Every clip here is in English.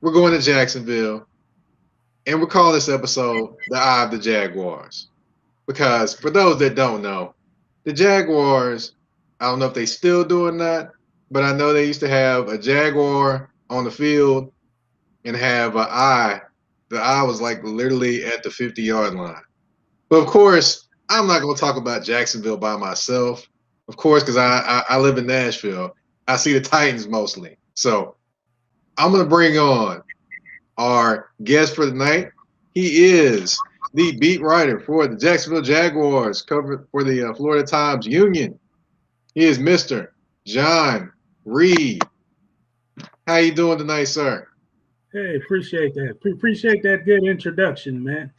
we're going to Jacksonville, and we're calling this episode "The Eye of the Jaguars." Because for those that don't know, the Jaguars, I don't know if they still do or not, but I know they used to have a Jaguar on the field and have an eye. The eye was like literally at the 50-yard line. But of course, I'm not going to talk about Jacksonville by myself. Of course, because I live in Nashville. I see the Titans mostly. So I'm going to bring on our guest for the night. He is the beat writer for the Jacksonville Jaguars, covered for the Florida Times Union. He is Mr. John Reed. How you doing tonight, sir? Hey, appreciate that. Appreciate that good introduction, man.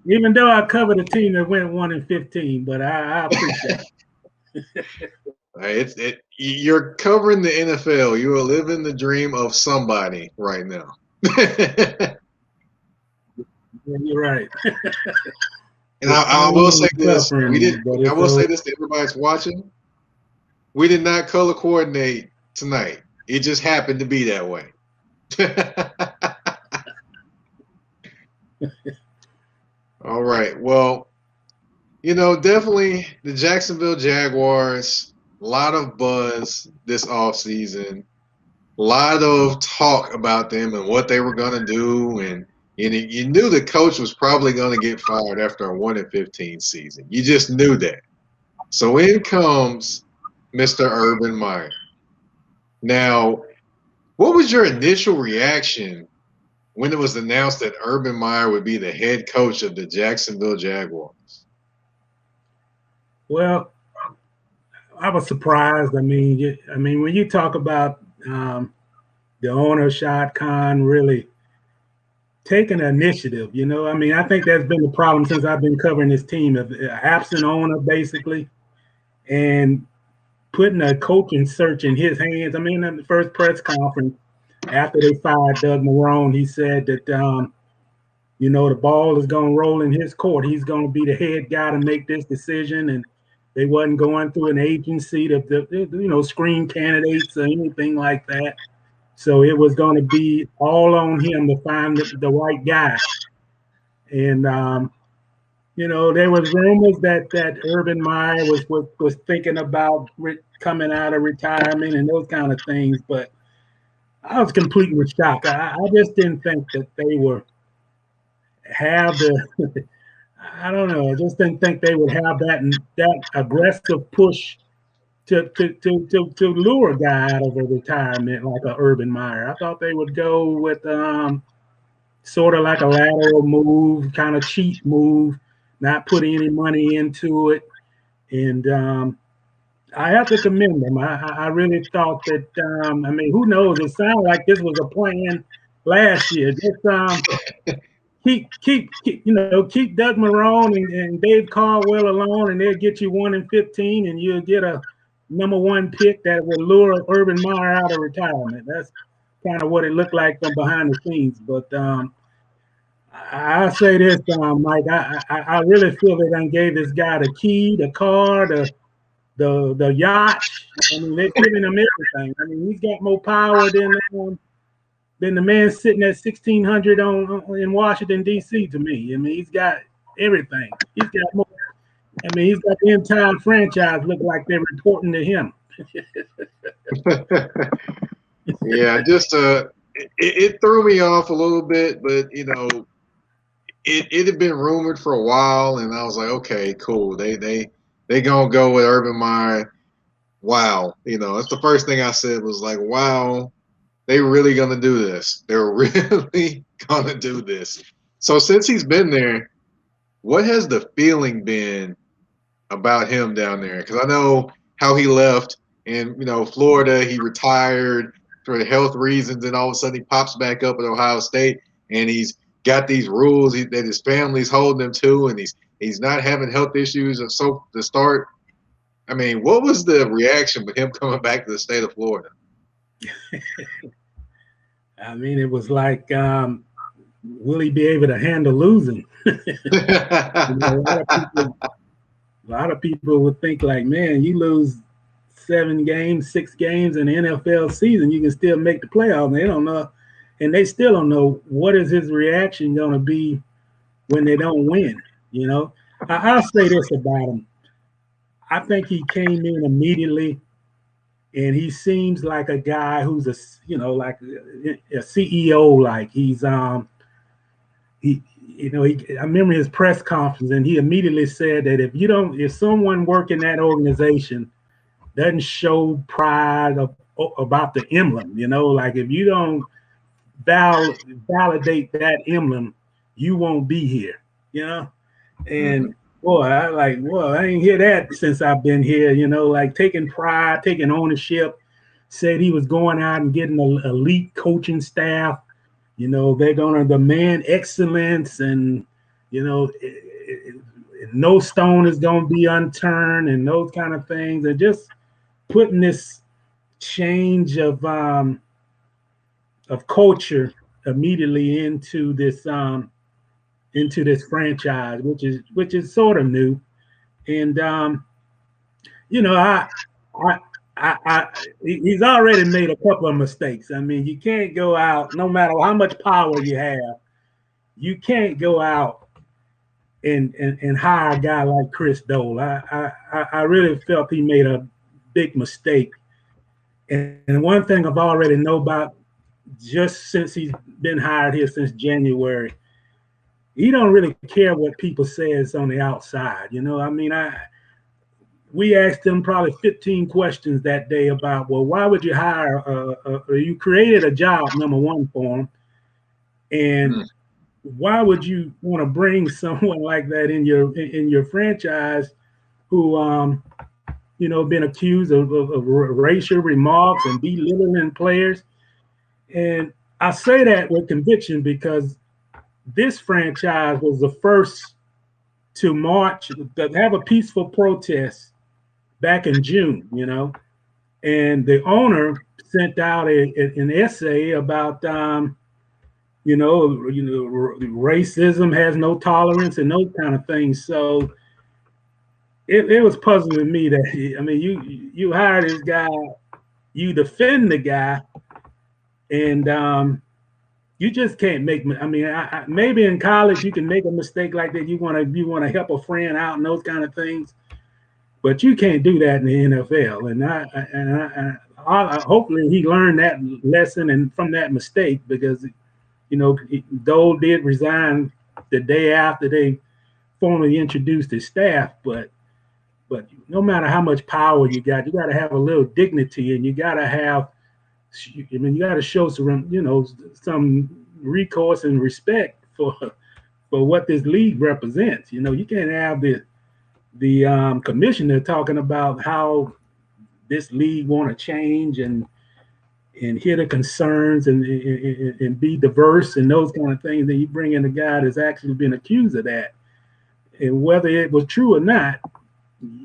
Even though I covered a team that went 1-15, but I appreciate it. You're covering the NFL. You are living the dream of somebody right now. Yeah, you're right. And I will say this. I will say this to everybody that's watching. We did not color coordinate tonight. It just happened to be that way. All right. Well, definitely the Jacksonville Jaguars, a lot of buzz this offseason, a lot of talk about them and what they were going to do. And you knew the coach was probably going to get fired after a 1-15 season. You just knew that. So in comes Mr. Urban Meyer. Now, what was your initial reaction when it was announced that Urban Meyer would be the head coach of the Jacksonville Jaguars? Well, I was surprised. I mean, when you talk about the owner, Shad Khan, really taking initiative, I think that's been the problem since I've been covering this team, of absent owner, basically, and putting a coaching search in his hands. I mean, in the first press conference after they fired Doug Marrone, he said that, the ball is going to roll in his court. He's going to be the head guy to make this decision. And they wasn't going through an agency to screen candidates or anything like that. So it was going to be all on him to find the right guy. And, there was rumors that Urban Meyer was thinking about coming out of retirement and those kind of things. But I was completely shocked. I just didn't think that they would have the I don't know. I just didn't think they would have that aggressive push to lure a guy out of a retirement like a Urban Meyer. I thought they would go with sort of like a lateral move, kind of cheap move, not put any money into it. And I have to commend them. I really thought that, who knows? It sounded like this was a plan last year. Just keep Doug Marrone and Dave Caldwell alone, and they'll get you 1-15, and you'll get a number one pick that will lure Urban Meyer out of retirement. That's kind of what it looked like from behind the scenes. But I say this, Mike, I really feel they done gave this guy the key, the car, the yacht. I mean, they're giving him everything. I mean, he's got more power than the man sitting at 1600 in Washington D.C. to me. I mean, he's got everything. He's got more. I mean, he's got the entire franchise look like they're reporting to him. Yeah, just it threw me off a little bit, but it had been rumored for a while, and I was like, okay, cool. They gonna go with Urban Meyer. Wow, that's the first thing I said was like, wow, they really gonna do this. They're really gonna do this. So since he's been there, what has the feeling been about him down there? Because I know how he left in Florida. He retired for health reasons, and all of a sudden he pops back up at Ohio State, and he's got these rules that his family's holding him to, and he's not having health issues. And so to start, I mean, what was the reaction with him coming back to the state of Florida? I mean, it was like, will he be able to handle losing? A lot of people would think like, man, you lose 6 games in the NFL season, you can still make the playoffs. They don't know and they still don't know what is his reaction going to be when they don't win. I'll say this about him. I think he came in immediately, and he seems like a guy who's like a CEO. Like I remember his press conference, and he immediately said that if someone working that organization doesn't show pride about the emblem, like if you don't validate that emblem, you won't be here, and boy, I ain't hear that since I've been here, like taking pride, taking ownership. Said he was going out and getting an elite coaching staff. They're going to demand excellence, and no stone is going to be unturned, and those kind of things, and just putting this change of culture immediately into this franchise, which is sort of new. And he's already made a couple of mistakes. I mean, you can't go out, no matter how much power you have, you can't go out and hire a guy like Chris Dole. I really felt he made a big mistake. And one thing I've already know about, just since he's been hired here since January, he don't really care what people says on the outside. I mean, we asked him probably 15 questions that day about, well, why would you hire? You created a job, number one, for him, and why would you want to bring someone like that in your franchise who been accused of racial remarks and belittling players? And I say that with conviction because this franchise was the first to march, to have a peaceful protest back in June, and the owner sent out an essay about, racism has no tolerance and those kind of things. So it was puzzling to me that, I mean, you hire this guy, you defend the guy, and you just can't make. I mean, maybe in college you can make a mistake like that. You want to help a friend out and those kind of things, but you can't do that in the NFL. And hopefully he learned that lesson and from that mistake, because Dole did resign the day after they formally introduced his staff. But no matter how much power you got to have a little dignity, and you got to have. I mean, you got to show some recourse and respect for what this league represents. You can't have the commissioner talking about how this league want to change and hear the concerns and be diverse and those kind of things. Then you bring in a guy that's actually been accused of that, and whether it was true or not,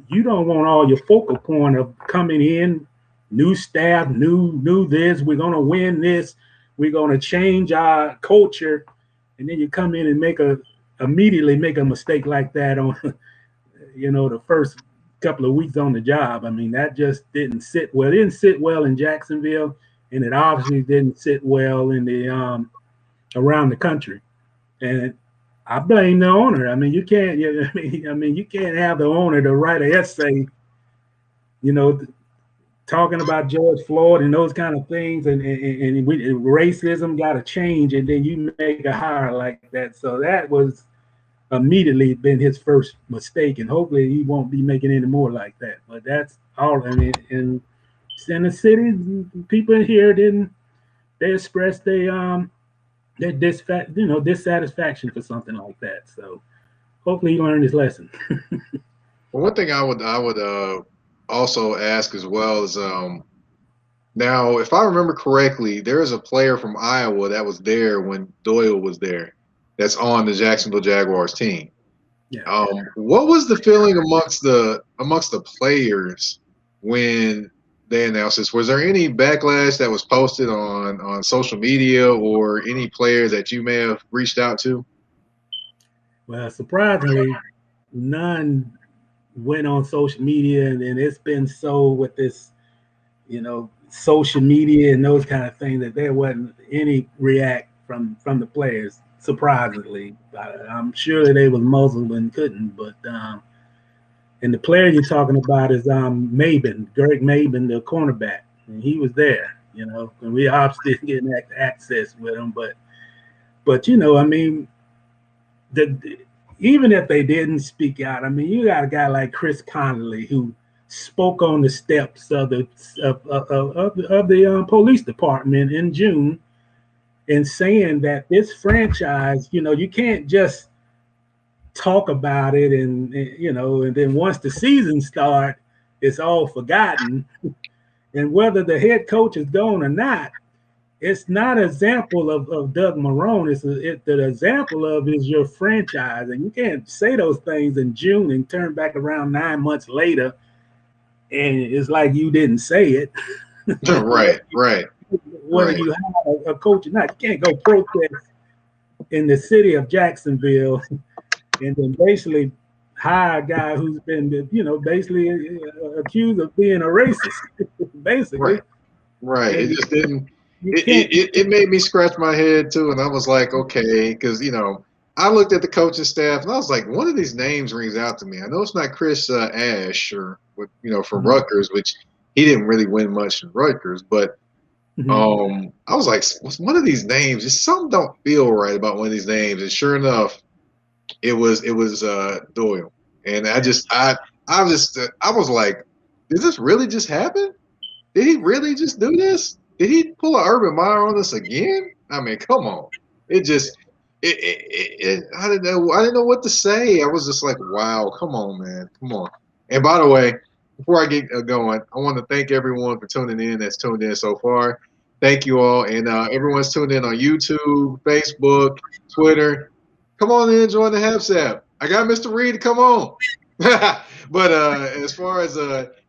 you don't want all your focal point of coming in. New staff, new this. We're gonna win this. We're gonna change our culture, and then you come in and immediately make a mistake like that on, the first couple of weeks on the job. I mean, that just didn't sit well. It didn't sit well in Jacksonville, and it obviously didn't sit well in the around the country. And I blame the owner. I mean, you can't. You can't have the owner to write an essay, talking about George Floyd and those kind of things, and racism got to change, and then you make a hire like that. So that was immediately been his first mistake, and hopefully he won't be making any more like that. But that's all. I mean, in the city, people here they expressed their dissatisfaction for something like that. So hopefully he learned his lesson. Well, one thing I would also ask as well is, now, if I remember correctly, there is a player from Iowa that was there when Doyle was there, that's on the Jacksonville Jaguars team. Yeah. What was the feeling amongst the players when they announced this? Was there any backlash that was posted on social media, or any player that you may have reached out to? Well, surprisingly, none went on social media, and it's been so with this, social media and those kind of things that there wasn't any react from the players. Surprisingly, I'm sure that they was muzzled and couldn't. But and the player you're talking about is Maben, Greg Maben, the cornerback, and he was there. And we obviously didn't get access with him, but I mean, the even if they didn't speak out, I mean, you got a guy like Chris Connolly who spoke on the steps of the police department in June, and saying that this franchise, you can't just talk about it and then once the season starts, it's all forgotten. And whether the head coach is gone or not, it's not an example of Doug Marrone. The example of is your franchise, and you can't say those things in June and turn back around 9 months later, and it's like you didn't say it. Right. Whether you have a coach or not, you can't go protest in the city of Jacksonville and then basically hire a guy who's been, basically accused of being a racist, basically. Right. It just didn't. It made me scratch my head too, and I was like, okay, because I looked at the coaching staff and I was like, one of these names rings out to me. I know it's not Chris Ash or from Rutgers, which he didn't really win much in Rutgers, but I was like, one of these names, just something don't feel right about one of these names, and sure enough, it was Doyle, and I was like, did this really just happen? Did he really just do this? Did he pull an Urban Meyer on us again? I mean, come on. It just, I didn't know what to say. I was just like, wow, come on, man, come on. And by the way, before I get going, I want to thank everyone for tuning in. That's tuned in so far. Thank you all, and everyone's tuned in on YouTube, Facebook, Twitter. Come on in and join the HapSap. I got Mr. Reed to come on. But as far as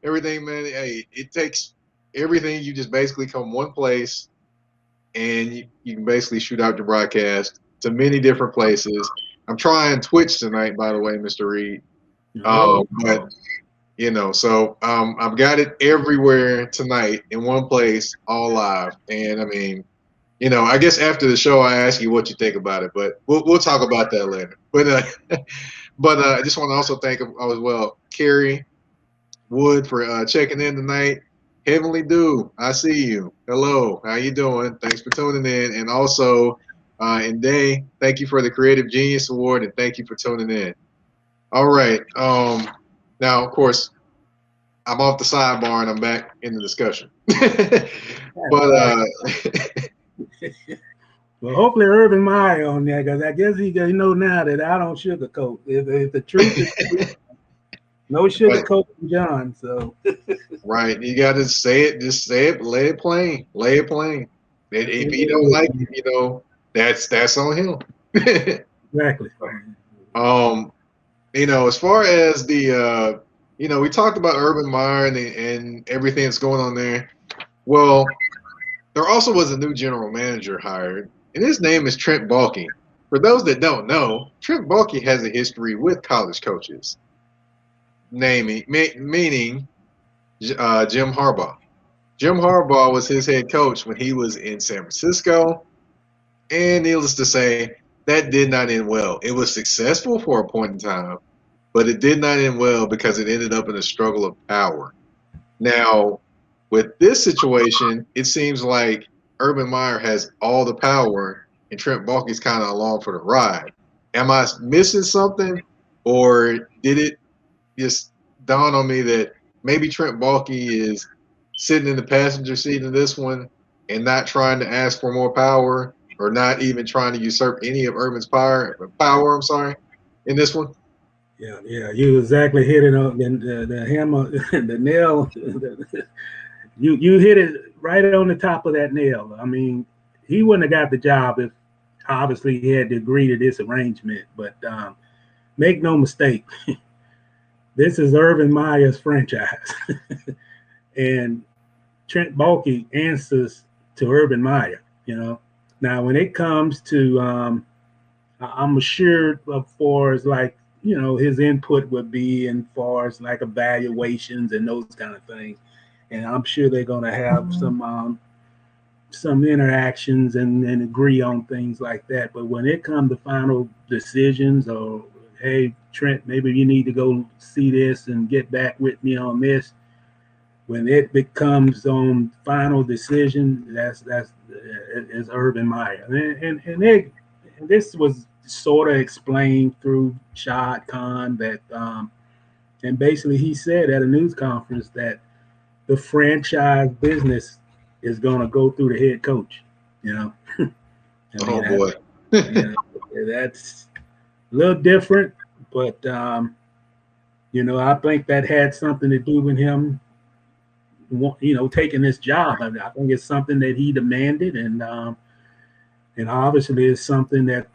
everything, man, hey, it takes everything. You just basically come one place, and you can basically shoot out your broadcast to many different places. I'm trying Twitch tonight, by the way, Mr. Reed. But so I've got it everywhere tonight in one place, all live. And I mean, I guess after the show, I ask you what you think about it, but we'll talk about that later. But I just want to also thank as well Carrie Wood for checking in tonight. Heavenly Dew, I see you. Hello, how you doing? Thanks for tuning in. And also, and Day, thank you for the Creative Genius Award, and thank you for tuning in. All right. Now, of course, I'm off the sidebar and I'm back in the discussion. But well, hopefully Urban Meyer on there, because I guess he now that I don't sugarcoat. If the truth is true, no sugarcoat from John. So right, you got to say it. Just say it. Lay it plain. Lay it plain. And if he don't like it, that's on him. Exactly. As far as the we talked about Urban Meyer and everything that's going on there. Well, there also was a new general manager hired, and his name is Trent Baalke. For those that don't know, Trent Baalke has a history with college coaches, meaning Jim Harbaugh. Jim Harbaugh was his head coach when he was in San Francisco, and needless to say, that did not end well. It was successful for a point in time, but it did not end well because it ended up in a struggle of power. Now, with this situation, it seems like Urban Meyer has all the power, and Trent Baalke's kind of along for the ride. Am I missing something, or did it just dawn on me that maybe Trent Baalke is sitting in the passenger seat in this one and not trying to ask for more power, or not even trying to usurp any of Urban's power, in this one? Yeah, you exactly hit it on the hammer, the nail. You hit it right on the top of that nail. I mean, he wouldn't have got the job if obviously he had to agree to this arrangement. But make no mistake, this is Urban Meyer's franchise, and Trent Baalke answers to Urban Meyer. Now when it comes to, I'm assured as far as like his input would be, and far as like evaluations and those kind of things. and I'm sure they're going to have some interactions and agree on things like that. But when it comes to final decisions, or hey, Trent, maybe you need to go see this and get back with me on this. When it becomes on final decision, that's is Urban Meyer, and this was sort of explained through Shad Khan that, and basically he said at a news conference that the franchise business is going to go through the head coach. You know, I mean, Oh boy. you know, that's a little different, but I think that had something to do with him, taking this job. I think it's something that he demanded, and obviously it's something that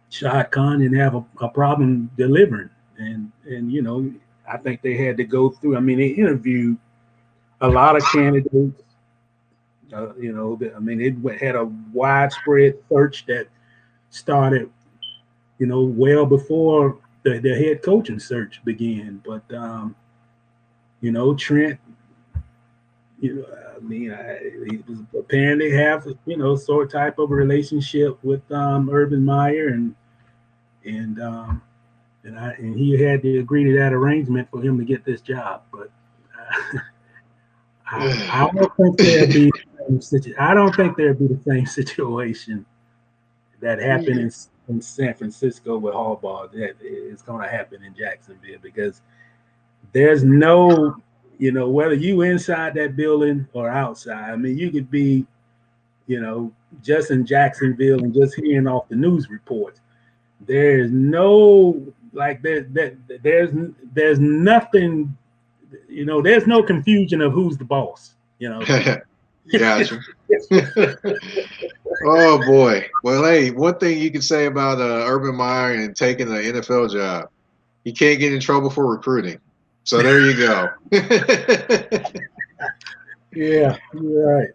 Shad Khan didn't have a problem delivering, and I think they had to go through. I mean, they interviewed a lot of candidates. It had a widespread search that started, well before the head coaching search began. But Trent, he was apparently have sort of type of a relationship with Urban Meyer, and he had to agree to that arrangement for him to get this job. But I don't think there'd be I don't think there'd be the same situation that happened in San Francisco with Harbaugh that is going to happen in Jacksonville, because there's no, whether you inside that building or outside. I mean, you could be, just in Jacksonville and just hearing off the news reports. There's no there's nothing, there's no confusion of who's the boss. Gotcha. Oh boy. Well, hey, one thing you can say about Urban Meyer and taking an NFL job, he can't get in trouble for recruiting. So there you go. Yeah, you're right.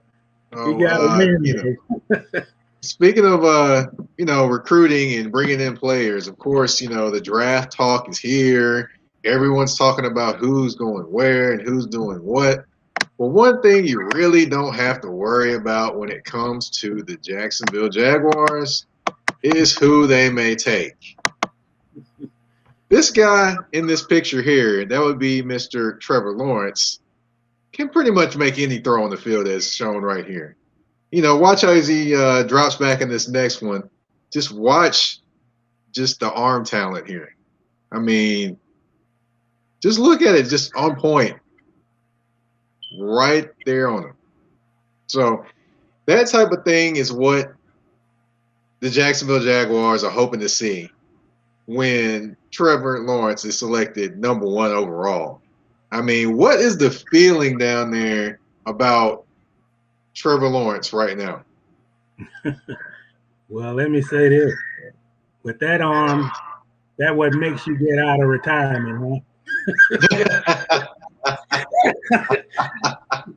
Oh, You got to speaking of recruiting and bringing in players, of course, the draft talk is here. Everyone's talking about who's going where and who's doing what. Well, one thing you really don't have to worry about when it comes to the Jacksonville Jaguars is who they may take. This guy in this picture here, that would be Mr. Trevor Lawrence, can pretty much make any throw on the field as shown right here. Watch how as he drops back in this next one. Just watch just the arm talent here. I mean, just look at it, just on point. Right there on him. So that type of thing is what the Jacksonville Jaguars are hoping to see when Trevor Lawrence is selected number 1 overall. I mean, what is the feeling down there about Trevor Lawrence right now? Well, let me say this. With that arm, that what makes you get out of retirement, huh?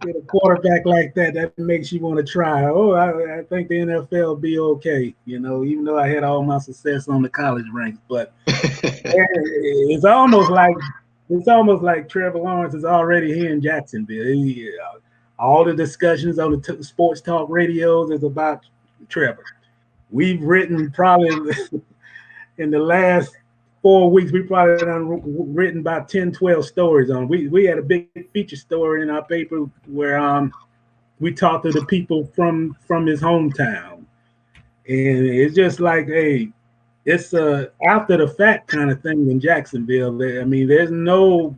Get a quarterback like that makes you want to try. Oh, I think the NFL will be okay, even though I had all my success on the college ranks. But it's almost like Trevor Lawrence is already here in Jacksonville. All the discussions on the sports talk radios is about Trevor. We've written probably in the last 4 weeks, we probably done written about 10, 12 stories on. We had a big feature story in our paper where we talked to the people from his hometown, and it's just like, hey, it's a after the fact kind of thing in Jacksonville. I mean, there's no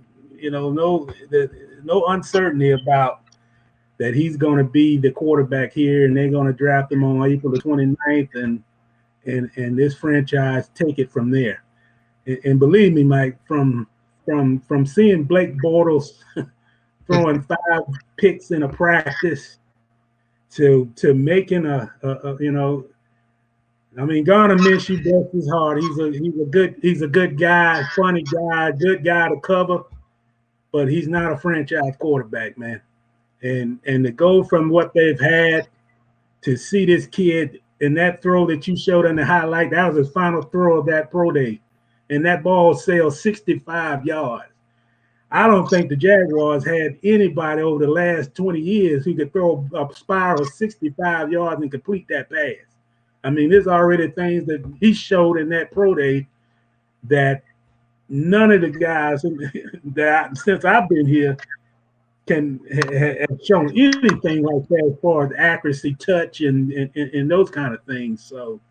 uncertainty about that he's going to be the quarterback here, and they're going to draft him on April the 29th, and this franchise take it from there. And believe me, Mike, from seeing Blake Bortles throwing 5 picks in a practice to making I mean, Garner Minshew bless his heart. He's a good guy, funny guy, good guy to cover, but he's not a franchise quarterback, man. And to go from what they've had to see this kid in that throw that you showed in the highlight, that was his final throw of that pro day. And that ball sailed 65 yards. I don't think the Jaguars had anybody over the last 20 years who could throw a spiral 65 yards and complete that pass. I mean, there's already things that he showed in that pro day that none of the guys since I've been here can have shown anything like that as far as accuracy, touch, and those kind of things. So,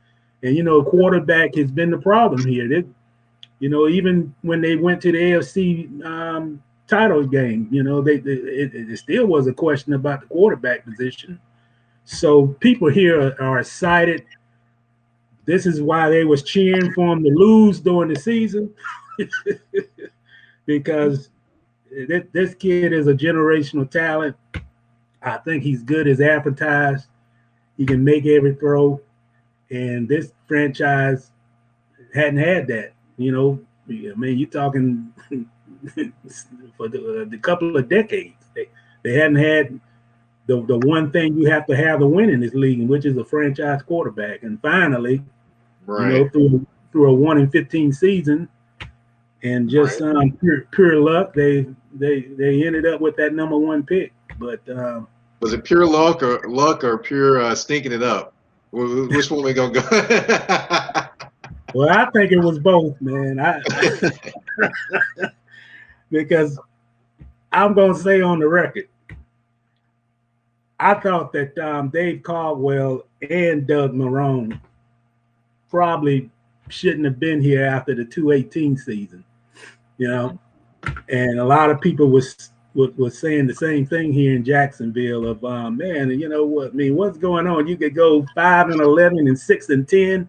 and quarterback has been the problem here. Even when they went to the AFC title game, it still was a question about the quarterback position. So people here are excited. This is why they was cheering for him to lose during the season, because this kid is a generational talent. I think he's good as advertised. He can make every throw, and this franchise hadn't had that. I mean, you're talking for the couple of decades. They hadn't had the one thing you have to have to win in this league, which is a franchise quarterback. And finally, Right. Through a 1-15 season, and just pure luck, they ended up with that number one pick. But was it pure luck or pure stinking it up? Which one we gonna go? well, I think it was both, man. Because I'm gonna say on the record, I thought that Dave Caldwell and Doug Marrone probably shouldn't have been here after the 218 season, and a lot of people was saying the same thing here in Jacksonville of man, you know what? I mean, what's going on? You could go 5-11 and 6-10,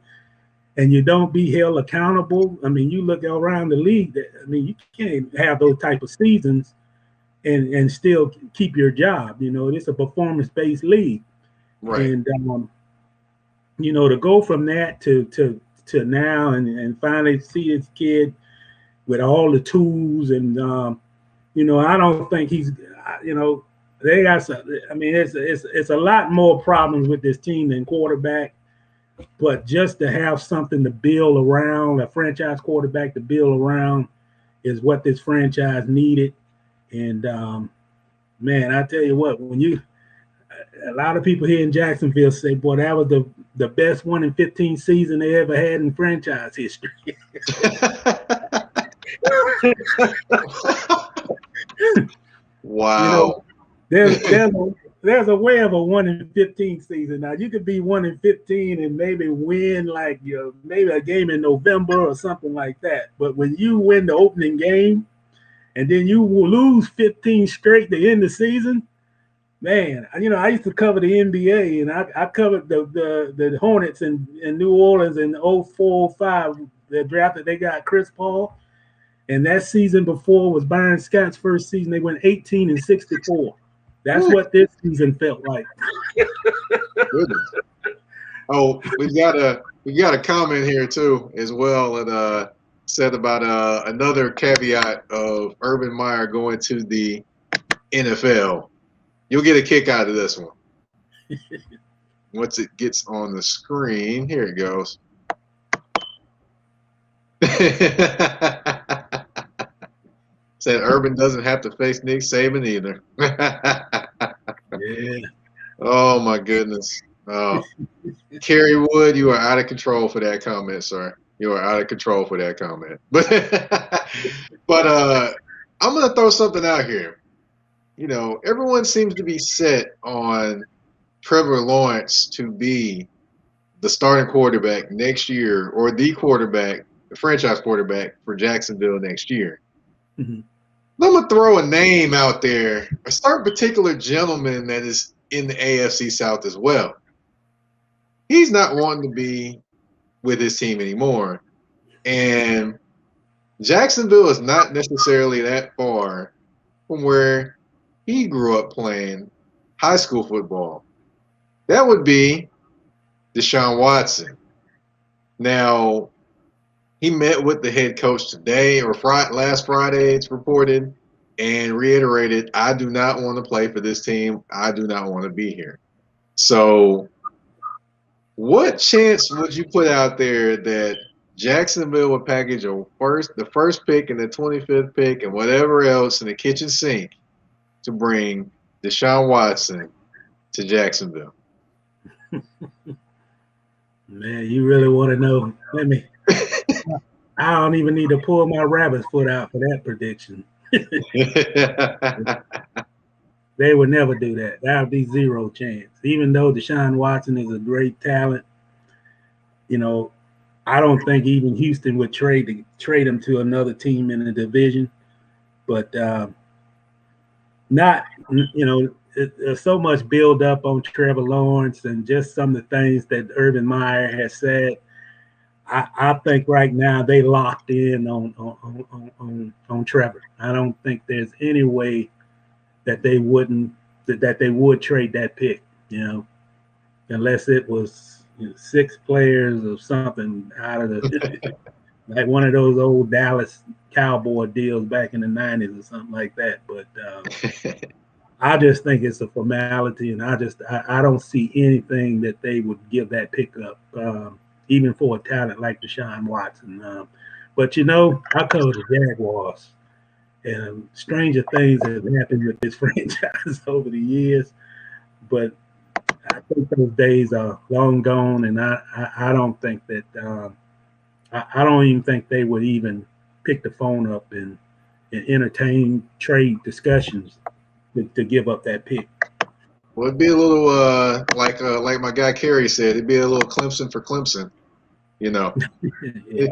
and you don't be held accountable. I mean, you look around the league. I mean, you can't have those type of seasons and still keep your job. It's a performance-based league, Right. and to go from that to now and finally see this kid with all the tools and I don't think he's they got some. I mean, it's a lot more problems with this team than quarterback, but just to have something to build around, a franchise quarterback to build around, is what this franchise needed. And man, I tell you what, a lot of people here in Jacksonville say, boy, that was the best 1-15 season they ever had in franchise history. Wow. There's a way of a 1-15 season. Now you could be 1-15 and maybe win like maybe a game in November or something like that. But when you win the opening game and then you will lose 15 straight to end the season, man, I used to cover the NBA, and I covered the Hornets in New Orleans in 04-05. The draft that they got Chris Paul. And that season before was Byron Scott's first season. They went 18-64. That's what this season felt like. Goodness. Oh, we got a comment here too as well that said about another caveat of Urban Meyer going to the NFL. You'll get a kick out of this one. Once it gets on the screen, here it goes. Said Urban doesn't have to face Nick Saban either. Yeah. Oh my goodness. Kerry Wood, you are out of control for that comment, sir. You are out of control for that comment. But I'm gonna throw something out here. Everyone seems to be set on Trevor Lawrence to be the starting quarterback next year, or the franchise quarterback for Jacksonville next year. Mm-hmm. I'm going to throw a name out there, a certain particular gentleman that is in the AFC South as well. He's not wanting to be with his team anymore. And Jacksonville is not necessarily that far from where he grew up playing high school football. That would be Deshawn Watson. Now, he met with the head coach today or last Friday, it's reported, and reiterated, I do not want to play for this team. I do not want to be here. So what chance would you put out there that Jacksonville would package the first pick and the 25th pick and whatever else in the kitchen sink to bring Deshawn Watson to Jacksonville. Man, you really want to know? I don't even need to pull my rabbit's foot out for that prediction. They would never do that. That would be zero chance. Even though Deshaun Watson is a great talent, I don't think even Houston would trade him to another team in the division. But there's so much build up on Trevor Lawrence and just some of the things that Urban Meyer has said. I think right now they locked in on Trevor. I don't think there's any way that they would trade that pick, unless it was 6 players or something out of the like one of those old Dallas Cowboy deals back in the 90s or something like that. But I just think it's a formality, and I don't see anything that they would give that pick up, even for a talent like Deshaun Watson. But I cover the Jaguars, and stranger things have happened with this franchise over the years. But I think those days are long gone, and I don't think that I don't even think they would even pick the phone up and entertain trade discussions to give up that pick. Well, it'd be a little like my guy Kerry said, it'd be a little Clemson for Clemson, Yeah.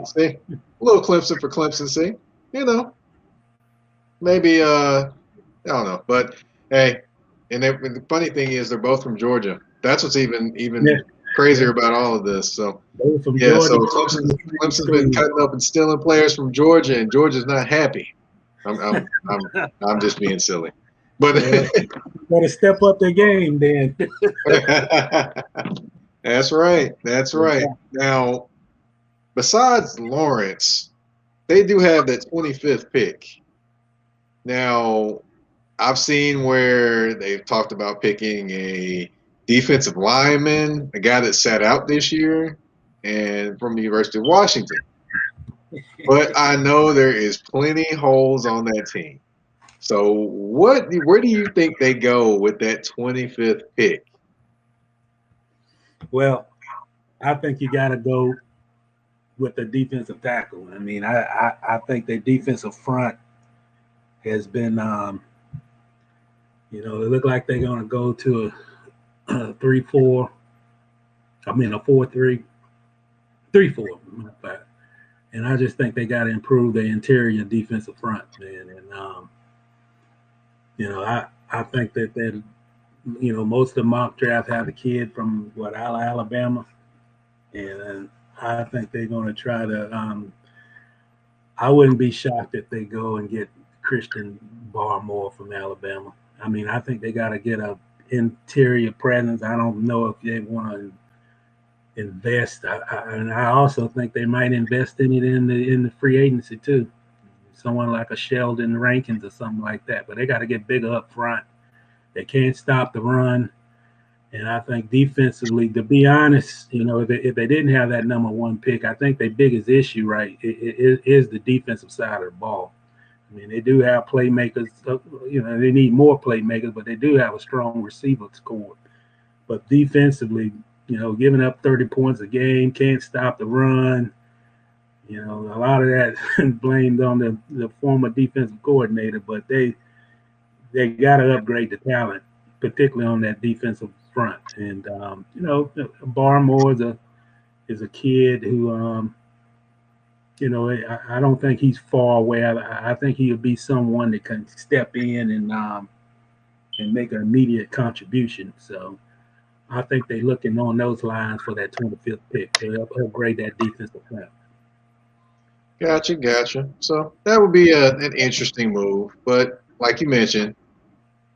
See, a little Clemson for Clemson. See, maybe I don't know, but hey, and the funny thing is they're both from Georgia. That's what's even crazier about all of this. So yeah, so Clemson's been cutting up and stealing players from Georgia, and Georgia's not happy. I'm just being silly. But gotta step up their game then. That's right. Now, besides Lawrence, they do have that 25th pick. Now, I've seen where they've talked about picking a defensive lineman, a guy that sat out this year, and from the University of Washington. But I know there is plenty holes on that team. So where do you think they go with that 25th pick? Well, I think you got to go with the defensive tackle. I mean, I think the defensive front has been, it look like they're going to go to a 3-4. I mean, a 4-3, 3-4. And I just think they got to improve their interior defensive front, man. And I think that most of the mock draft have a kid from Alabama, and I think they're going to try to. I wouldn't be shocked if they go and get Christian Barmore from Alabama. I mean, I think they got to get a interior presence. I don't know if they want to invest, and I also think they might invest in it in the free agency too. Someone like a Sheldon Rankins or something like that. But they got to get bigger up front. They can't stop the run. And I think defensively, to be honest, if they didn't have that number 1 pick, I think their biggest issue, right, is the defensive side of the ball. I mean, they do have playmakers. They need more playmakers, but they do have a strong receiver core. But defensively, giving up 30 points a game, can't stop the run. A lot of that blamed on the former defensive coordinator, but they got to upgrade the talent, particularly on that defensive front. And Barmore is a kid who, I don't think he's far away. I think he'll be someone that can step in and make an immediate contribution. So I think they're looking on those lines for that 25th pick to upgrade that defensive front. Gotcha. So that would be an interesting move. But like you mentioned,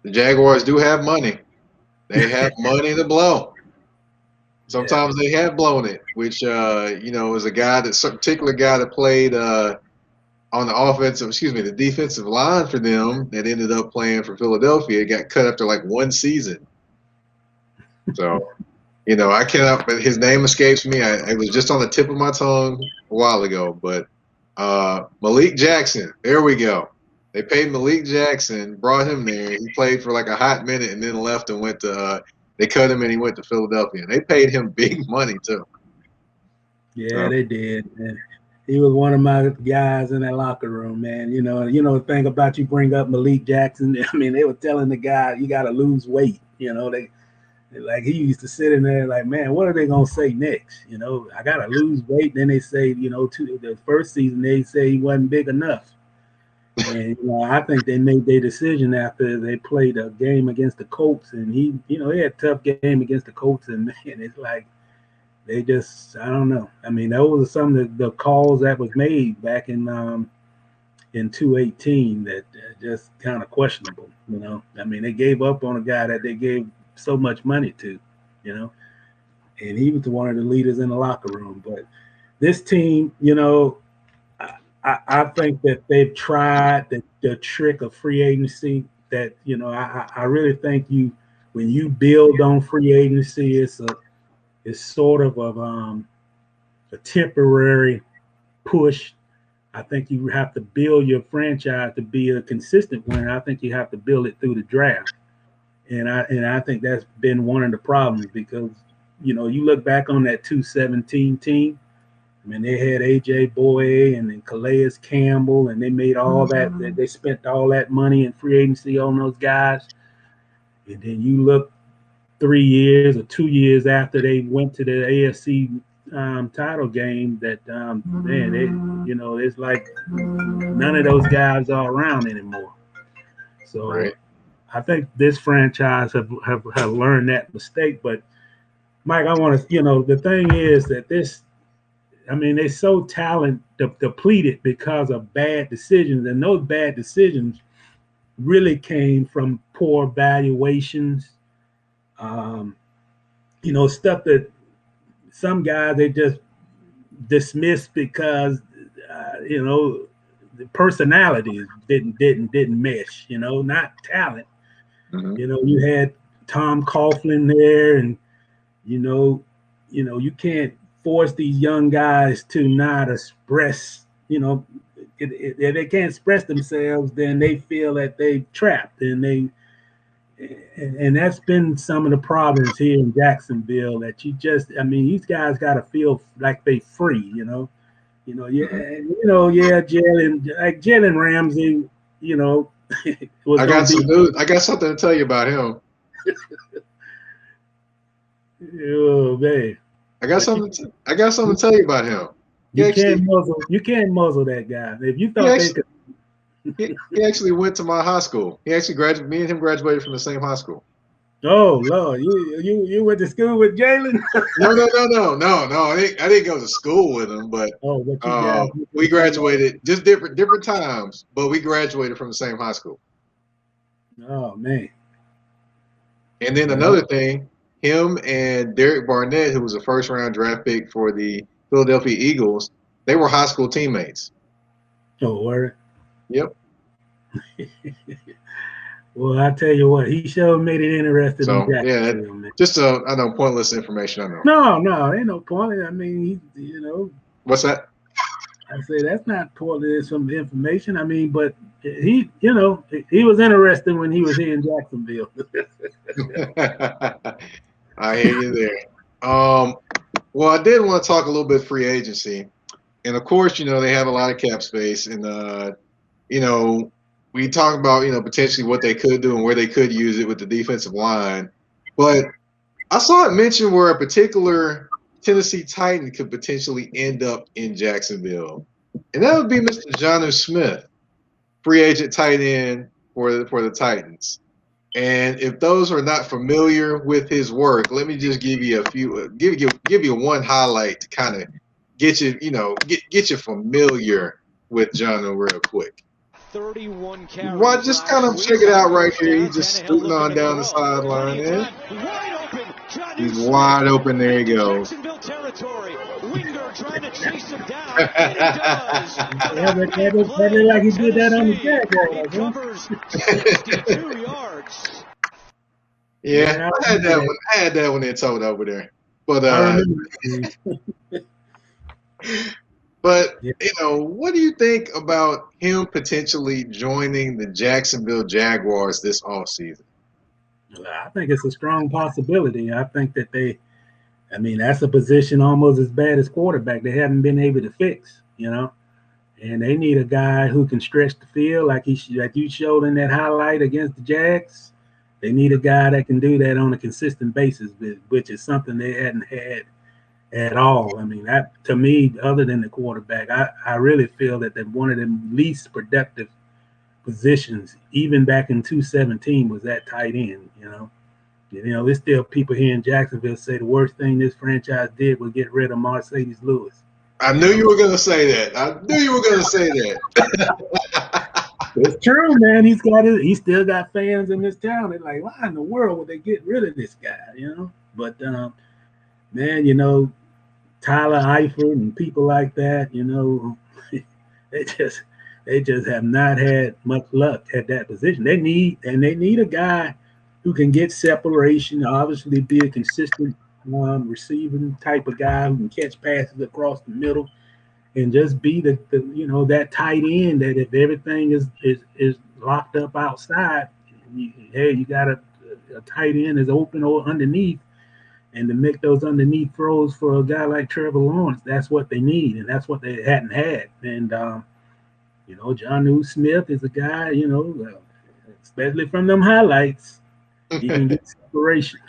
the Jaguars do have money. They have money to blow. Sometimes they have blown it, which is a particular guy that played on the defensive line for them that ended up playing for Philadelphia. Got cut after like 1 season. So I cannot. But his name escapes me. It was just on the tip of my tongue a while ago. But Malik Jackson. There we go. They paid Malik Jackson, brought him there. He played for like a hot minute and then left and went to. They cut him and he went to Philadelphia. And they paid him big money too. Yeah, they did. Man. He was one of my guys in that locker room, man. The thing about you bring up Malik Jackson. I mean, they were telling the guy you got to lose weight. Like he used to sit in there like, man, what are they gonna say next? I gotta lose weight. Then they say, the first season they say he wasn't big enough. And I think they made their decision after they played a game against the Colts, and he had a tough game against the Colts, and man, it's like they just, I don't know. I mean, those are some of the calls that was made back in 2018 that just kind of questionable. I mean, they gave up on a guy that they gave so much money to, and he was one of the leaders in the locker room. But this team, I think that they've tried the trick of free agency. That I really think when you build on free agency, it's sort of a temporary push. I think you have to build your franchise to be a consistent winner. I think you have to build it through the draft. And I think that's been one of the problems because, you look back on that 2017 team. I mean, they had A.J. Boye and then Calais Campbell, and they made all that. They spent all that money in free agency on those guys. And then you look 3 years or 2 years after they went to the AFC title game that, man, it's like none of those guys are around anymore. So Right. I think this franchise have learned that mistake. But Mike, I want to, the thing is that they're so talent depleted because of bad decisions, and those bad decisions really came from poor valuations. Stuff that some guys they just dismiss because the personalities didn't mesh. Not talent. Mm-hmm. You had Tom Coughlin there, and you can't force these young guys to not express. If they can't express themselves, then they feel that they trapped, and that's been some of the problems here in Jacksonville. That these guys got to feel like they free. Jalen Ramsey, was I gonna got be. some news. I got something to tell you about him. Oh man. I got something to tell you about him. You can't muzzle that guy. If you thought they could. He actually went to my high school. He actually graduated. Me and him graduated from the same high school. Oh Lord, you went to school with Jalen? No. I didn't go to school with him, but we graduated just different times. But we graduated from the same high school. Oh man. And then another thing, him and Derek Barnett, who was a first round draft pick for the Philadelphia Eagles, they were high school teammates. Oh, word. Yep. Well, I tell you what, he sure made it interesting. So yeah, just I know pointless information. I know. No, ain't no point. I mean, What's that? I say that's not pointless information. I mean, but he was interesting when he was here in Jacksonville. I hear you there. Well, I did want to talk a little bit free agency, and of course, they have a lot of cap space, and we talk about potentially what they could do and where they could use it with the defensive line, but I saw it mentioned where a particular Tennessee Titan could potentially end up in Jacksonville, and that would be Mr. Jonnu Smith, free agent tight end for the Titans. And if those are not familiar with his work, let me just give you give you one highlight to kind of get you get you familiar with Jonnu real quick. 31 carries. Well, just kind of check it out right here. He's just scooting on down the sideline there. He's wide open. There he goes. Winger trying to chase him down. Like he did that on the Jaguars. Covers 62 yards. Yeah, Yeah, I had that one. I had that one in told over there. But I remember. but Yeah, what do you think about him potentially joining the Jacksonville Jaguars this offseason? I think it's a strong possibility. I think that that's a position almost as bad as quarterback. They haven't been able to fix, and they need a guy who can stretch the field like you showed in that highlight against the Jags. They need a guy that can do that on a consistent basis, which is something they hadn't had at all. I mean, that to me, other than the quarterback, I really feel that one of the least productive positions, even back in 2017, was that tight end. There's still people here in Jacksonville say the worst thing this franchise did was get rid of Mercedes Lewis. I knew you were going to say that. I knew you were going to say that. It's true, man. He still got fans in this town. They're like, why in the world would they get rid of this guy? But man, Tyler Eifert and people like that, they just they just have not had much luck at that position. They need a guy who can get separation, obviously be a consistent receiving type of guy who can catch passes across the middle and just be the that tight end that if everything is locked up outside, you got a tight end is open or underneath, and to make those underneath throws for a guy like Trevor Lawrence, that's what they need, and that's what they hadn't had. And Jonnu Smith is a guy, especially from them highlights, he can get separation.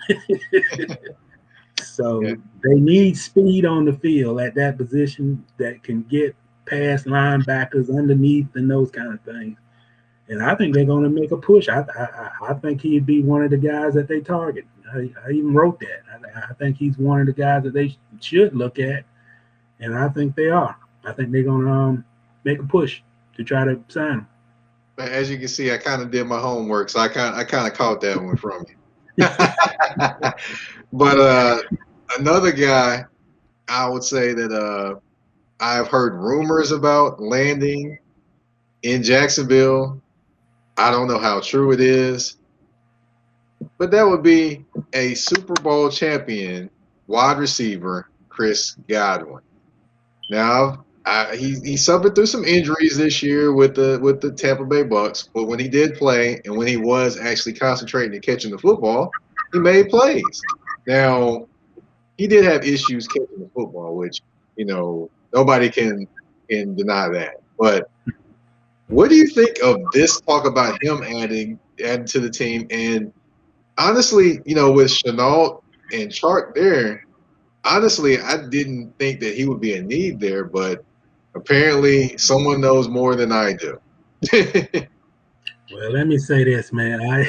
Yeah. So they need speed on the field at that position that can get past linebackers underneath and those kind of things. And I think they're going to make a push. I think he'd be one of the guys that they target. I even wrote that. I think he's one of the guys that they should look at, and I think they are. I think they're going to make a push to try to sign him. As you can see, I kind of did my homework, so I kind of caught that one from you. But another guy, I would say that I've heard rumors about landing in Jacksonville. I don't know how true it is, but that would be a Super Bowl champion wide receiver, Chris Godwin. Now, he suffered through some injuries this year with the Tampa Bay Bucks, but when he did play and when he was actually concentrating and catching the football, he made plays. Now, he did have issues catching the football, which nobody can deny that. But what do you think of this talk about him adding to the team? And honestly, with Chenault and Chark there, honestly, I didn't think that he would be a need there, but apparently someone knows more than I do. Well, let me say this, man.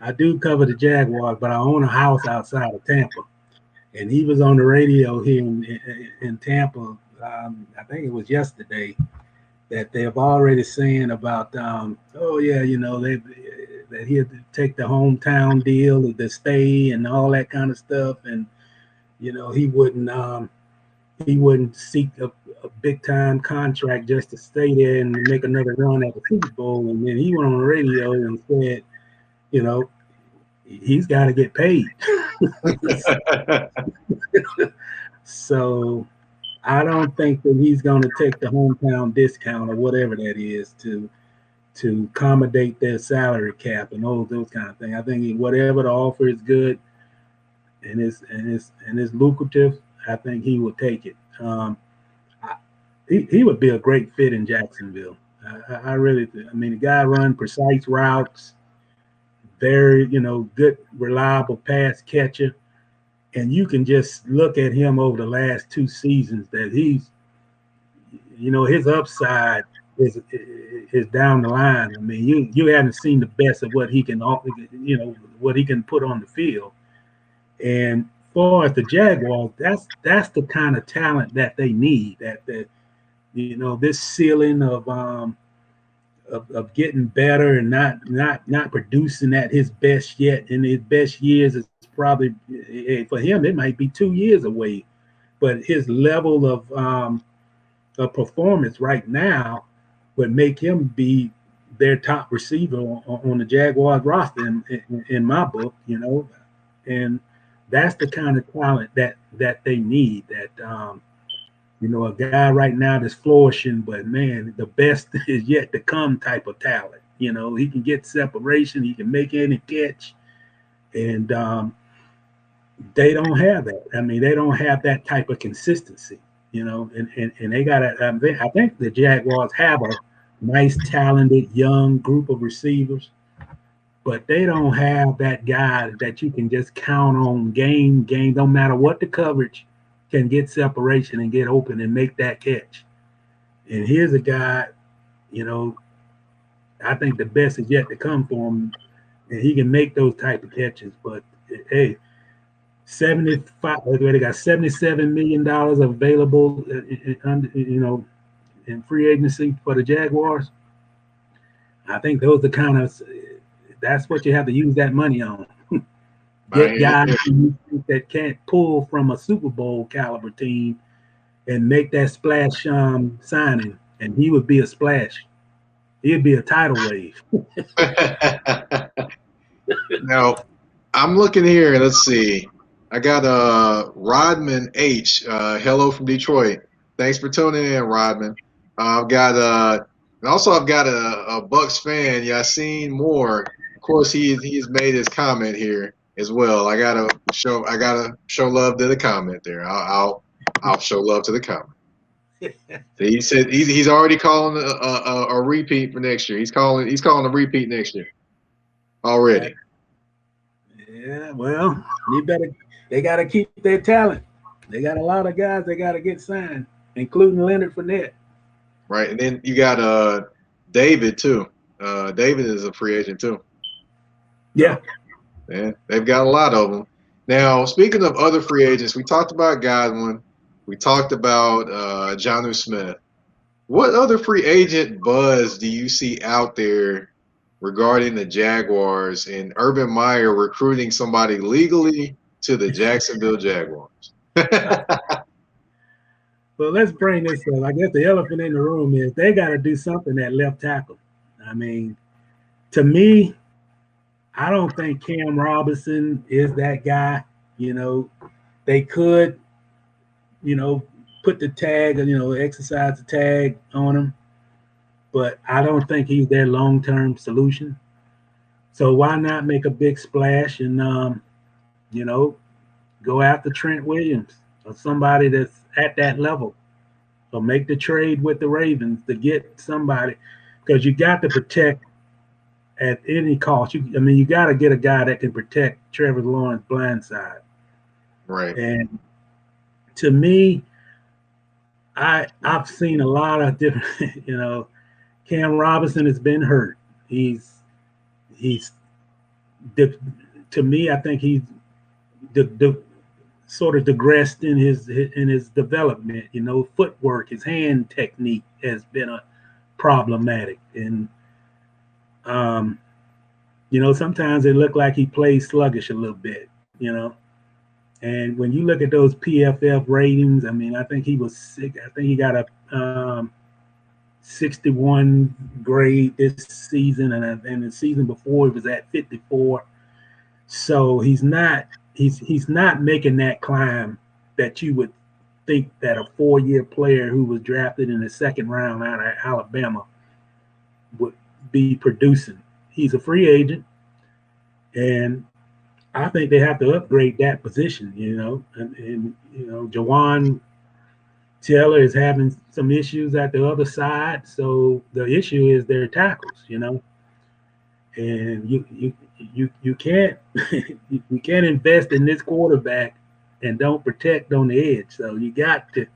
I do cover the Jaguars, but I own a house outside of Tampa. And he was on the radio here in Tampa. I think it was yesterday that they've already saying about, that he'd take the hometown deal, the stay, and all that kind of stuff, and he wouldn't seek a big time contract just to stay there and make another run at the Super Bowl. And then he went on the radio and said, he's got to get paid. So I don't think that he's going to take the hometown discount or whatever that is to accommodate their salary cap and all those kind of things. I think whatever the offer is good and is lucrative, I think he would take it. He would be a great fit in Jacksonville. I really do. I mean, the guy run precise routes, very good, reliable pass catcher. And you can just look at him over the last 2 seasons that he's, his upside is down the line. I mean, you haven't seen the best of what he can, what he can put on the field. And as far as the Jaguars, that's the kind of talent that they need. That this ceiling of getting better and not producing at his best yet. In his best years is probably, for him, it might be 2 years away. But his level of performance right now would make him be their top receiver on the Jaguars roster in my book, and that's the kind of talent that they need. That a guy right now that's flourishing, but man, the best is yet to come type of talent. He can get separation, he can make any catch, and they don't have that. I mean, they don't have that type of consistency. And they got to. I think the Jaguars have a nice, talented, young group of receivers, but they don't have that guy that you can just count on game, no matter what the coverage, can get separation and get open and make that catch. And here's a guy, I think the best is yet to come for him, and he can make those type of catches. But hey, 75. They got $77 million available, in free agency for the Jaguars. I think those are that's what you have to use that money on. Get guys that can't pull from a Super Bowl caliber team and make that splash signing, and he would be a splash. He'd be a tidal wave. Now, I'm looking here. Let's see. I got Rodman H. Hello from Detroit. Thanks for tuning in, Rodman. I've got a Bucks fan, Yassine Moore. Of course, he's made his comment here as well. I gotta show love to the comment there. I'll show love to the comment. He said he's already calling a repeat for next year. He's calling a repeat next year already. Yeah, well, they got to keep their talent. They got a lot of guys they got to get signed, including Leonard Fournette. Right, and then you got David too. David is a free agent too. Yeah, they've got a lot of them. Now, speaking of other free agents, we talked about Godwin. We talked about Jonnu Smith. What other free agent buzz do you see out there regarding the Jaguars and Urban Meyer recruiting somebody legally to the Jacksonville Jaguars? Well, let's bring this up. I guess the elephant in the room is they got to do something at left tackle. I mean, to me, I don't think Cam Robinson is that guy. They could, put the tag, exercise the tag on him, but I don't think he's their long-term solution. So why not make a big splash and, go after Trent Williams or somebody that's at that level, or make the trade with the Ravens to get somebody, because you got to protect at any cost. You got to get a guy that can protect Trevor Lawrence blindside. Right. And to me, I've seen a lot of different, Cam Robinson has been hurt. To me, I think he's sort of digressed in his development. Footwork, his hand technique has been problematic, and sometimes it looked like he plays sluggish a little bit. And when you look at those PFF ratings, I think he was sick. I think he got a 61 grade this season, and the season before he was at 54. So he's not making that climb that you would think that a 4-year player who was drafted in the second round out of Alabama would be producing. He's a free agent, and I think they have to upgrade that position, and Jawan Taylor is having some issues at the other side. So the issue is their tackles, and you can't you can't invest in this quarterback and don't protect on the edge. So you got to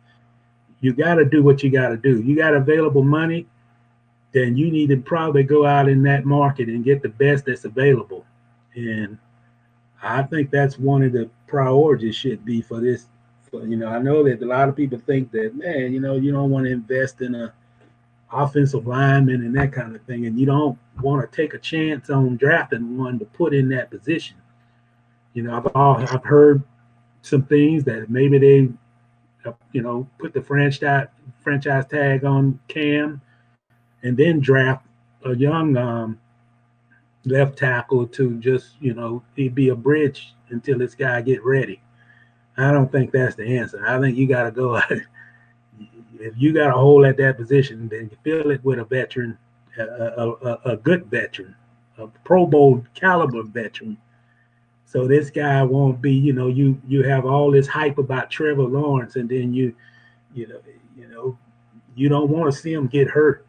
do what you got to do. You got available money, then you need to probably go out in that market and get the best that's available. And I think that's one of the priorities should be for this. I know that a lot of people think that, man, you don't want to invest in a offensive lineman and that kind of thing, and you don't want to take a chance on drafting one to put in that position. I've heard some things that maybe they, put the franchise tag on Cam and then draft left tackle to just, he'd be a bridge until this guy get ready. I don't think that's the answer. I think you got to go. If you got a hole at that position, then you fill it with a veteran, a good veteran, a Pro Bowl caliber veteran. So this guy won't be, you have all this hype about Trevor Lawrence, and then you know, you don't want to see him get hurt,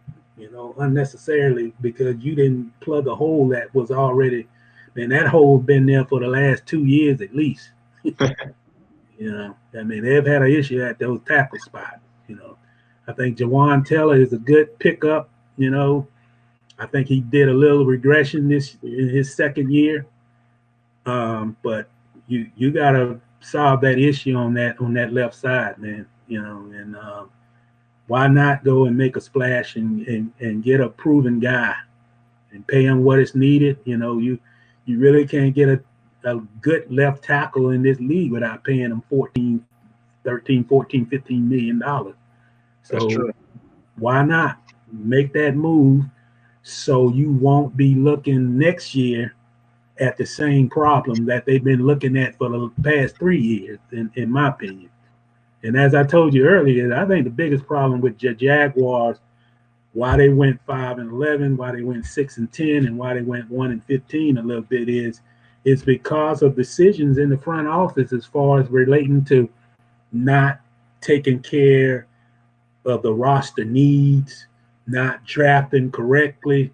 unnecessarily because you didn't plug a hole that was already, man, that hole been there for the last 2 years at least. I mean, they've had an issue at those tackle spots. I think Jawan Taylor is a good pickup. I think he did a little regression in his second year. But you got to solve that issue on that left side, man. And why not go and make a splash and get a proven guy and pay him what is needed? You really can't get a good left tackle in this league without paying him 13, 14, $15 million. So why not make that move so you won't be looking next year at the same problem that they've been looking at for the past 3 years, in my opinion. And as I told you earlier, I think the biggest problem with the Jaguars, why they went 5-11, why they went 6-10, and why they went 1-15 a little bit is because of decisions in the front office as far as relating to not taking care of the roster needs, not drafting correctly.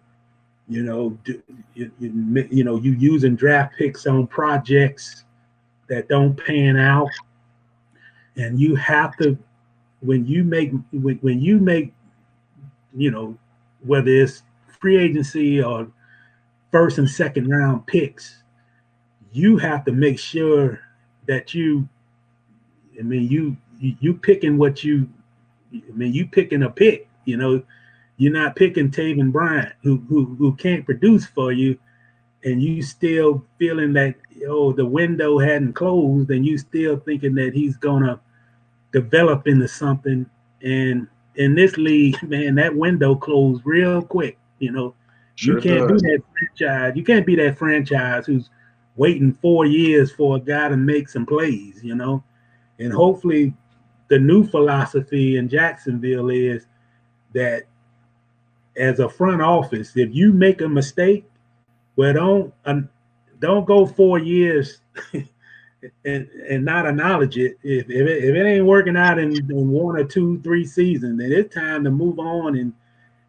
You using draft picks on projects that don't pan out, and you have to when you make whether it's free agency or first and second round picks, you have to make sure that you picking what you picking a pick. You're not picking Taven Bryant, who can't produce for you, and you still feeling that the window hadn't closed, and you still thinking that he's gonna develop into something. And in this league, man, that window closed real quick. You can't do that franchise. You can't be that franchise who's waiting 4 years for a guy to make some plays. And hopefully, the new philosophy in Jacksonville is that, as a front office, if you make a mistake, well, don't go 4 years and not acknowledge it. If it ain't working out in 1 or 2, 3 seasons, then it's time to move on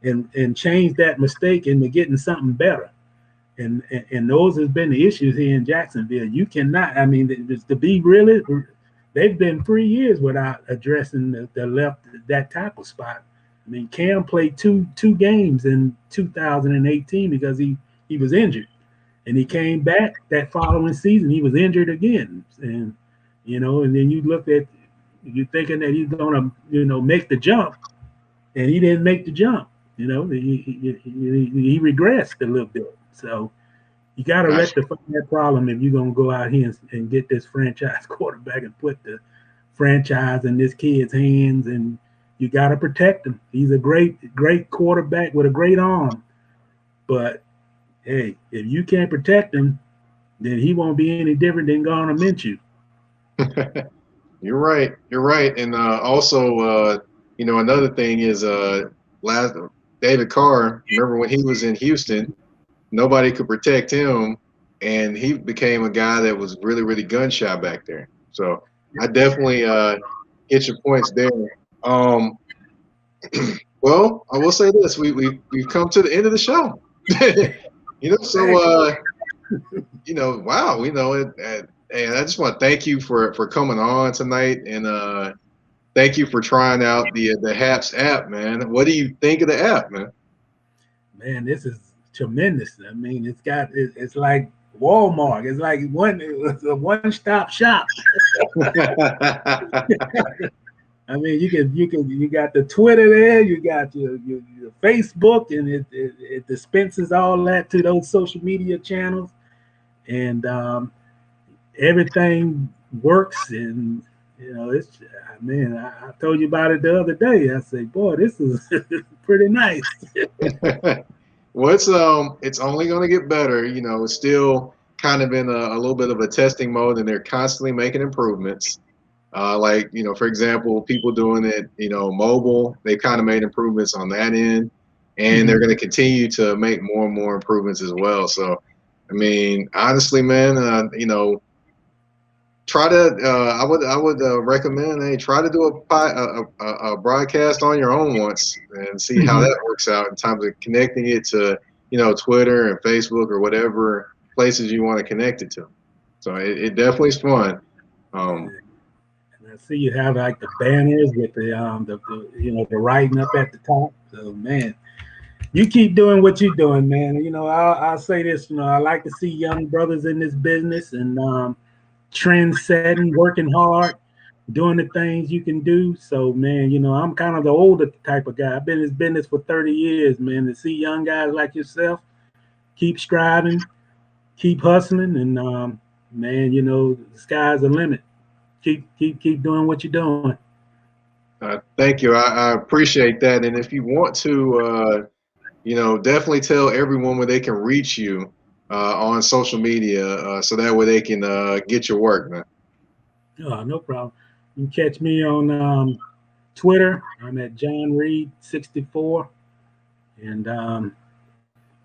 and change that mistake into getting something better. And those has been the issues here in Jacksonville. You cannot. I mean, to be really, they've been 3 years without addressing the left that tackle spot. I mean, Cam played two games in 2018 because he was injured, and he came back that following season. He was injured again, and and then you thinking that he's gonna make the jump, and he didn't make the jump. He regressed a little bit. So you got to rectify that problem if you're gonna go out here and get this franchise quarterback and put the franchise in this kid's hands, and you got to protect him. He's a great quarterback with a great arm. But, hey, if you can't protect him, then he won't be any different than Garner Minshew. You're right. And also, another thing is David Carr, remember when he was in Houston, nobody could protect him, and he became a guy that was really, really gun shy back there. So I definitely get your points there. Well, I will say this: we've come to the end of the show. Wow, and I just want to thank you for coming on tonight, and thank you for trying out the Haps app, man. What do you think of the app, man? Man, this is tremendous. I mean, it's like Walmart. It's like it's a one-stop shop. I mean, you got the Twitter there, you got your Facebook, and it dispenses all that to those social media channels, and everything works. And I told you about it the other day. I said, boy, this is pretty nice. Well, it's only going to get better. You know, it's still kind of in a little bit of a testing mode, and they're constantly making improvements. Like, you know, for example, people doing it, you know, mobile, they've kind of made improvements on that end, and they're going to continue to make more and more improvements as well. So, I mean, honestly, man, you know, try to. I would recommend, hey, try to do a broadcast on your own once and see how that works out in terms of connecting it to, you know, Twitter and Facebook or whatever places you want to connect it to. So it definitely is fun. And I see you have like the banners with the you know, the writing up at the top. So man, you keep doing what you're doing, man. You know, I'll say this. You know, I like to see young brothers in this business and trend setting, working hard, doing the things you can do. So, man, you know, I'm kind of the older type of guy. I've been in this business for 30 years, man. To see young guys like yourself keep striving, keep hustling, and man, you know, the sky's the limit. Keep doing what you're doing. Thank you. I appreciate that. And if you want to, you know, definitely tell everyone where they can reach you on social media, so that way they can get your work, man. Oh, no problem. You can catch me on Twitter. I'm at John Reed 64, and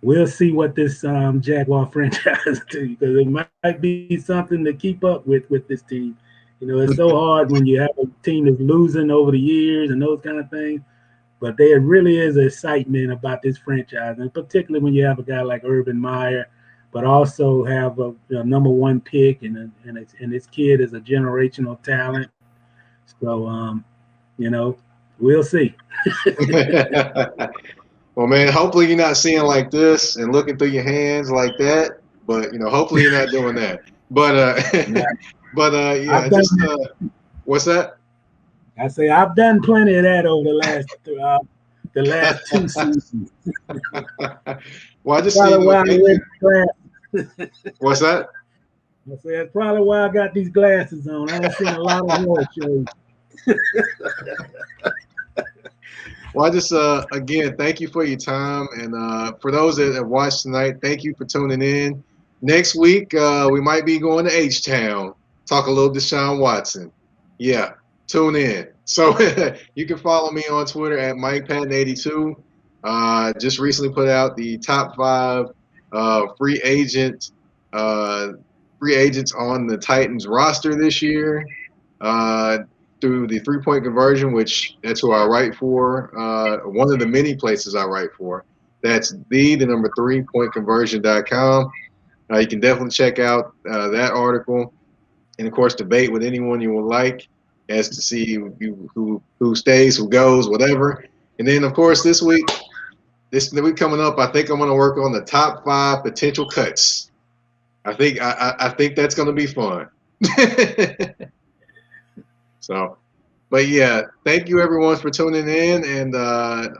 we'll see what this Jaguar franchise do, because it might be something to keep up with this team. You know, it's so hard when you have a team that's losing over the years and those kind of things. But there really is excitement about this franchise, and particularly when you have a guy like Urban Meyer, but also have a number one pick, and his kid is a generational talent. So, you know, we'll see. Well, man, hopefully you're not seeing like this and looking through your hands like that. But you know, hopefully you're not doing that. But yeah, I've done just what's that? I say I've done plenty of that over the last two seasons. Well, I just see. Probably why I wear glasses. What's that? I say that's probably why I got these glasses on. I ain't seen a lot of horror shows. Well, I just again thank you for your time, and for those that have watched tonight, thank you for tuning in. Next week we might be going to H-Town, talk a little Deshawn Watson. Yeah, tune in. So you can follow me on Twitter at MikePatton82. Just recently put out the top 5 free agents on the Titans roster this year. Through the 3-point conversion, which that's who I write for. One of the many places I write for. That's the number 3pointconversion.com. You can definitely check out that article, and of course debate with anyone you would like as to see who stays, who goes, whatever. And then of course this week coming up, I think I'm going to work on the top 5 potential cuts. I think that's going to be fun. So, but yeah, thank you everyone for tuning in, and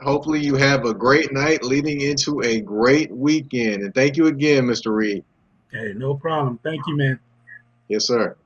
hopefully you have a great night leading into a great weekend. And thank you again, Mr. Reed. Hey, no problem. Thank you, man. Yes, sir.